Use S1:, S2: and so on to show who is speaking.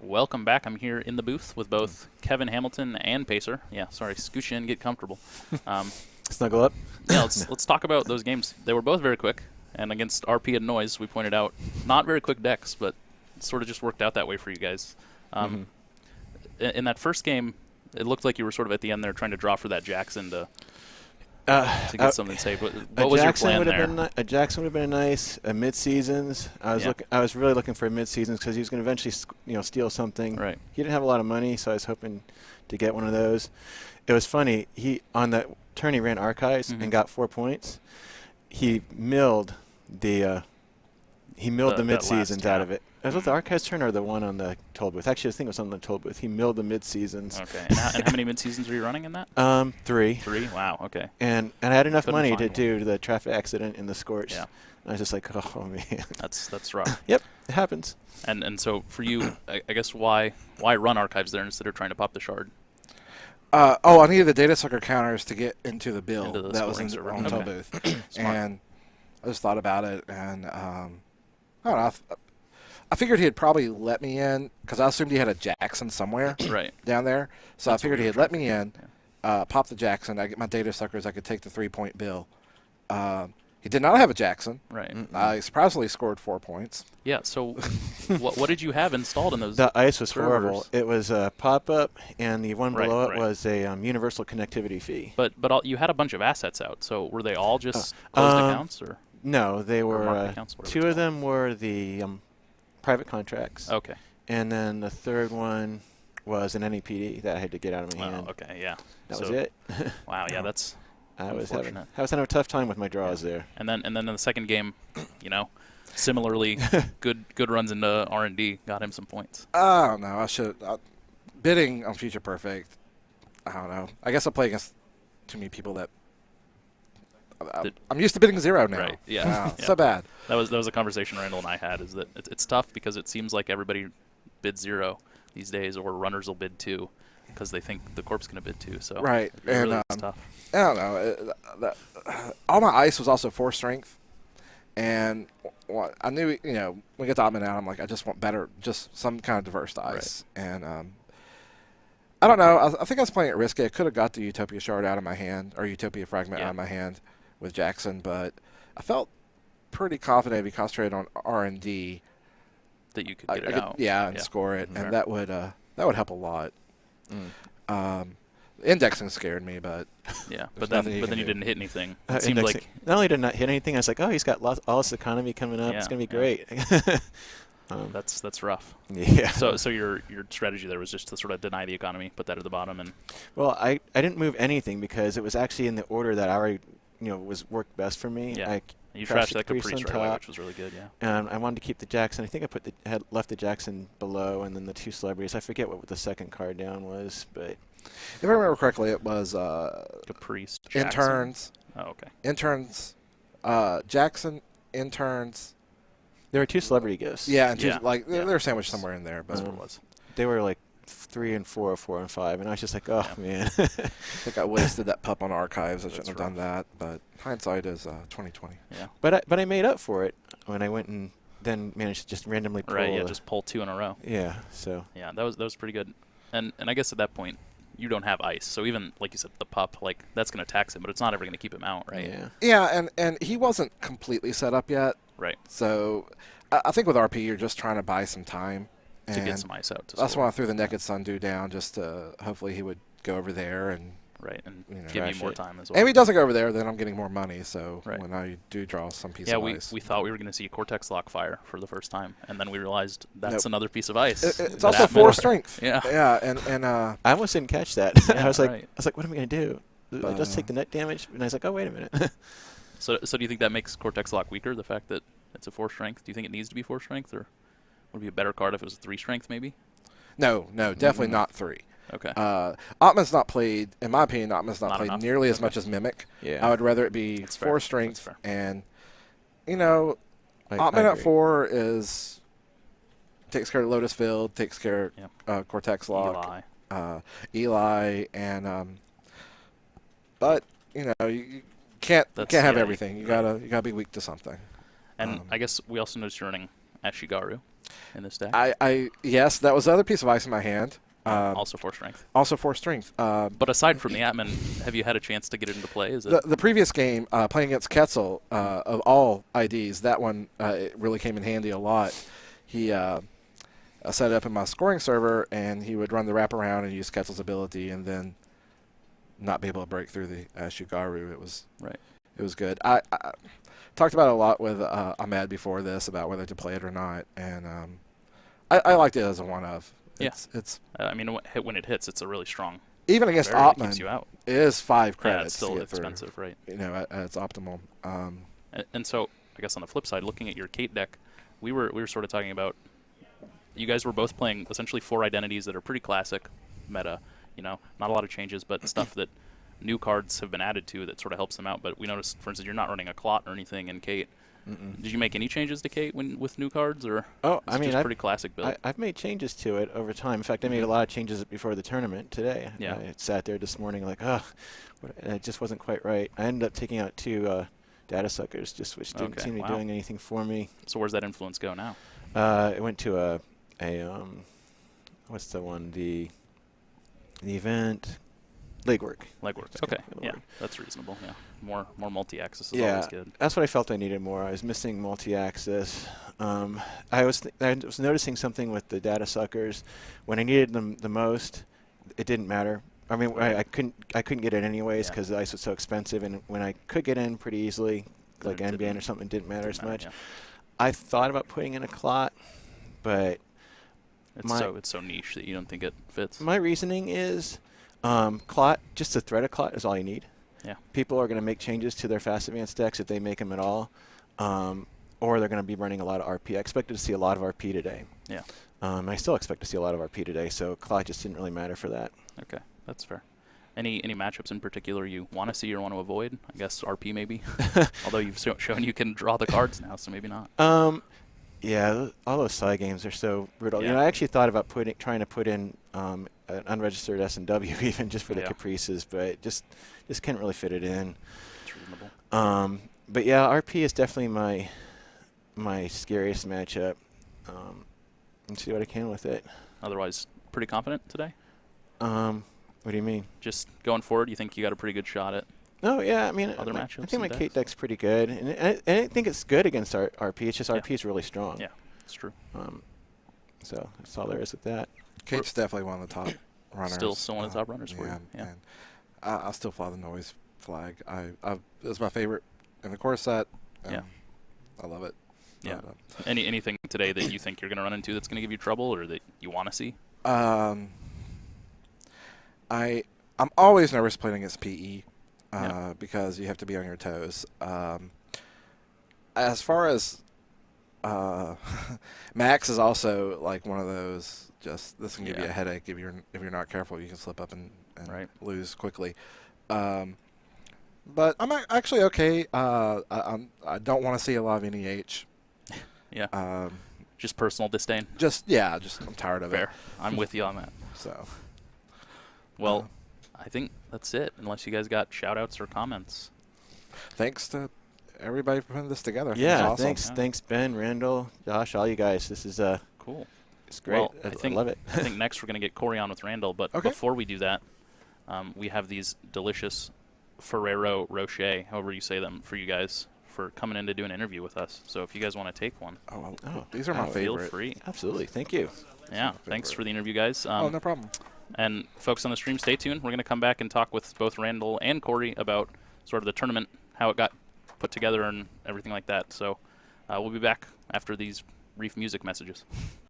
S1: Welcome back. I'm here in the booth with both Kevin Hamilton and Pacer. Yeah, sorry, scooch in, get comfortable.
S2: Snuggle up.
S1: Yeah, let's talk about those games. They were both very quick, and against RP and Noise, we pointed out not very quick decks, but it sort of just worked out that way for you guys. In that first game, it looked like you were sort of at the end there trying to draw for that Jackson to get something safe. What was your plan there?
S2: A Jackson would have been nice. A mid-seasons. I was really looking for a mid-seasons because he was going to eventually, steal something.
S1: Right.
S2: He didn't have a lot of money, so I was hoping to get one of those. It was funny. He on that turn he ran Archives and got 4 points. He milled the mid-seasons out of it. Was it the Archives turn or the one on the toll booth? Actually, I think it was on the toll booth. He milled the mid-seasons.
S1: Okay. And how many mid-seasons were you running in that?
S2: 3.
S1: 3? Wow, okay.
S2: And I had enough money to do the traffic accident in the Scorch.
S1: Yeah.
S2: And I was just like, oh, man.
S1: That's rough.
S2: Yep, it happens.
S1: And so for you, I guess why run Archives there instead of trying to pop the shard?
S3: I needed the data sucker counters to get into the build that was on toll booth. And I just thought about it, and I don't know. I figured he'd probably let me in because I assumed he had a Jackson somewhere down there. So I figured he'd let me in, pop the Jackson. I get my data suckers. I could take the 3-point bill. He did not have a Jackson.
S1: Right.
S3: I surprisingly scored 4 points.
S1: Yeah. So what did you have installed in those?
S2: The ice was
S1: servers?
S2: horrible. It was a pop-up, and the one below it was a universal connectivity fee.
S1: But you had a bunch of assets out. So were they all just closed accounts or?
S2: No, they were.
S1: Accounts,
S2: 2 of them were the private contracts.
S1: Okay.
S2: And then the third one was an NEPD that I had to get out of my hand.
S1: Okay, yeah.
S2: That was it.
S1: Wow, yeah, that's
S2: I was having a tough time with my draws there.
S1: And then in the second game, similarly, good runs into R&D got him some points.
S3: I don't know. I should bidding on Future Perfect. I don't know. I guess I play against too many people that. I'm used to bidding 0 now.
S1: Right. Yeah.
S3: So bad.
S1: That was a conversation Randall and I had. Is that it's tough because it seems like everybody bids 0 these days, or runners will bid 2 because they think the corp's going to bid 2. So
S3: right,
S1: and it's tough.
S3: I don't know. All my ice was also 4 strength, and I knew when we get the Ottoman out, I'm like, I just want better, just some kind of diverse ice, and I don't know. I think I was playing it risky. I could have got the Utopia shard out of my hand or Utopia fragment out of my hand with Jackson, but I felt pretty confident if he concentrated on R&D
S1: that you could get it out.
S3: Yeah, and score it, and that would help a lot. Indexing scared me, but
S1: but then you didn't hit anything. It seemed like
S2: not only did I not hit anything, I was like, oh, he's got all this economy coming up. It's gonna be great.
S1: That's rough.
S2: Yeah.
S1: So your strategy there was just to sort of deny the economy, put that at the bottom, and.
S2: Well, I didn't move anything because it was actually in the order that I already was worked best for me.
S1: Yeah. You trashed that Caprice right away, which was really good. Yeah.
S2: And I wanted to keep the Jackson. I think I had left the Jackson below, and then the 2 celebrities. I forget what the second card down was, but.
S3: If I remember correctly, it was
S1: Caprice,
S3: Jackson. Interns.
S1: Oh, okay.
S3: Interns, Jackson, interns.
S2: There were 2 celebrity gifts.
S3: Yeah, and they were sandwiched somewhere in there, but
S1: that's what it was.
S2: They were like 3 and 4, or 4 and 5, and I was just like, oh man.
S3: I think I wasted that pup on Archives. I shouldn't have done that, but hindsight is 2020.
S2: Yeah. But I made up for it when I went and then managed to just randomly pull.
S1: Right. Yeah. Just pull 2 in a row.
S2: Yeah. So.
S1: Yeah, that was pretty good, and I guess at that point. You don't have ice, so even like you said, the pup, like that's going to tax him, but it's not ever going to keep him out, right?
S2: Yeah.
S3: Yeah, and he wasn't completely set up yet,
S1: right?
S3: So I think with RP, you're just trying to buy some time
S1: to get some ice out.
S3: That's why I threw the Naked Sundew down, just to hopefully he would go over there and
S1: give you more time as well.
S3: And if he doesn't go over there, then I'm getting more money. So when I do draw some piece of ice.
S1: We thought we were going to see a Cortex Lock Fire for the first time, and then we realized that's another piece of ice.
S3: It's also 4 strength.
S1: Yeah,
S3: and
S2: I almost didn't catch that.
S1: Yeah,
S2: I was like, what am I going to do? I just take the net damage, and I was like, oh, wait a minute.
S1: So do you think that makes Cortex Lock weaker? The fact that it's a 4 strength. Do you think it needs to be 4 strength, or would it be a better card if it was a 3 strength, maybe?
S3: No, definitely not 3.
S1: Okay.
S3: Atman's not played, in my opinion, Atman's not played nearly as much as Mimic.
S2: Yeah.
S3: I would rather it be 4 strength. And, Atman at 4 takes care of Lotus Field, takes care of Cortex Lock, Eli, and but you can't have everything. You gotta be weak to something.
S1: And I guess we also noticed you're running Ashigaru. in this deck?
S3: Yes, that was the other piece of ice in my hand.
S1: Also 4 strength.
S3: Also 4 strength.
S1: But aside from the Atman, have you had a chance to get it into play? Is it
S3: the previous game, playing against Quetzal, of all IDs, that one it really came in handy a lot. He set it up in my scoring server, and he would run the wraparound and use Quetzal's ability, and then not be able to break through the Shugaru. It was good. I talked about it a lot with Ahmed before this about whether to play it or not, and I liked it as a one-of. It's
S1: I mean, when it hits, it's a really strong.
S3: Even against Opman,
S1: keeps you out.
S3: It is 5 credits.
S1: Yeah, it's still
S3: to
S1: expensive,
S3: through,
S1: right?
S3: At its optimal.
S1: And so, I guess on the flip side, looking at your Kate deck, we were sort of talking about. You guys were both playing essentially 4 identities that are pretty classic meta. Not a lot of changes, but stuff that new cards have been added to that sort of helps them out. But we noticed, for instance, you're not running a Clot or anything in Kate. Did you make any changes to Kate with new cards, or
S2: I mean,
S1: just pretty classic build?
S2: I've made changes to it over time. In fact, I made a lot of changes before the tournament today.
S1: Yeah.
S2: I sat there this morning like, and it just wasn't quite right. I ended up taking out 2 data suckers, which didn't seem to be doing anything for me.
S1: So where's that influence go now?
S2: It went to a what's the one? The event. Legwork.
S1: Okay. Yeah, that's reasonable. Yeah, more multi-axis is
S2: yeah,
S1: always good.
S2: That's what I felt I needed more. I was missing multi-axis. I was noticing something with the data suckers. When I needed them the most, it didn't matter. I mean, I couldn't get it anyways because the ice was so expensive. And when I could get in pretty easily, like NBN or something, it didn't matter as much.
S1: Yeah.
S2: I thought about putting in a Clot, but
S1: it's so niche that you don't think it fits.
S2: My reasoning is. Clot, just the threat of Clot is all you need.
S1: Yeah.
S2: People are going to make changes to their fast advanced decks if they make them at all, or they're going to be running a lot of RP. I expected to see a lot of RP today.
S1: Yeah.
S2: I still expect to see a lot of RP today, so Clot just didn't really matter for that.
S1: Okay, that's fair. Any matchups in particular you want to see or want to avoid? I guess RP maybe. Although you've shown you can draw the cards now, so maybe not.
S2: Yeah, all those side games are so brutal.
S1: Yeah.
S2: I actually thought about trying to put in an unregistered S&W even just for the caprices, but just couldn't really fit it in.
S1: It's reasonable.
S2: But yeah, RP is definitely my scariest matchup. And see what I can with it.
S1: Otherwise, pretty confident today?
S2: What do you mean?
S1: Just going forward, you think you got a pretty good shot at?
S2: Oh yeah, I mean,
S1: other matchups.
S2: I think my Kate deck's pretty good, and I think it's good against RP. It's just RP is really strong.
S1: Yeah, it's true.
S2: So that's all there is with that.
S3: Kate's definitely one of the top runners.
S1: Still one of the top runners for you. Yeah.
S3: And I'll still fly the noise flag. It's my favorite in the core set.
S1: Yeah.
S3: I love it.
S1: Yeah. Anything today that you think you're going to run into that's going to give you trouble or that you want to see?
S3: I'm always nervous playing against PE because you have to be on your toes. As far as Max is also like one of those. Just this can give you a headache if you're not careful. You can slip up and lose quickly. But I'm actually okay. I don't want to see a lot of NEH.
S1: Yeah. Just personal disdain.
S3: Just I'm tired of it.
S1: I'm with you on that.
S3: So.
S1: Well, I think that's it. Unless you guys got shout-outs or comments.
S3: Thanks to everybody for putting this together.
S2: Yeah,
S3: awesome.
S2: Thanks Ben, Randall, Josh, all you guys. This is
S1: cool.
S2: It's great.
S1: Well,
S2: I love it.
S1: I think next we're going to get Corey on with Randall, but before we do that, we have these delicious Ferrero Rocher, however you say them, for you guys for coming in to do an interview with us. So if you guys want to take one,
S3: these are my favorite.
S1: Feel free.
S2: Absolutely. Thank you.
S1: Yeah, thanks for the interview, guys.
S3: No problem.
S1: And folks on the stream, stay tuned. We're going to come back and talk with both Randall and Corey about sort of the tournament, how it got put together and everything like that. So we'll be back after these brief music messages.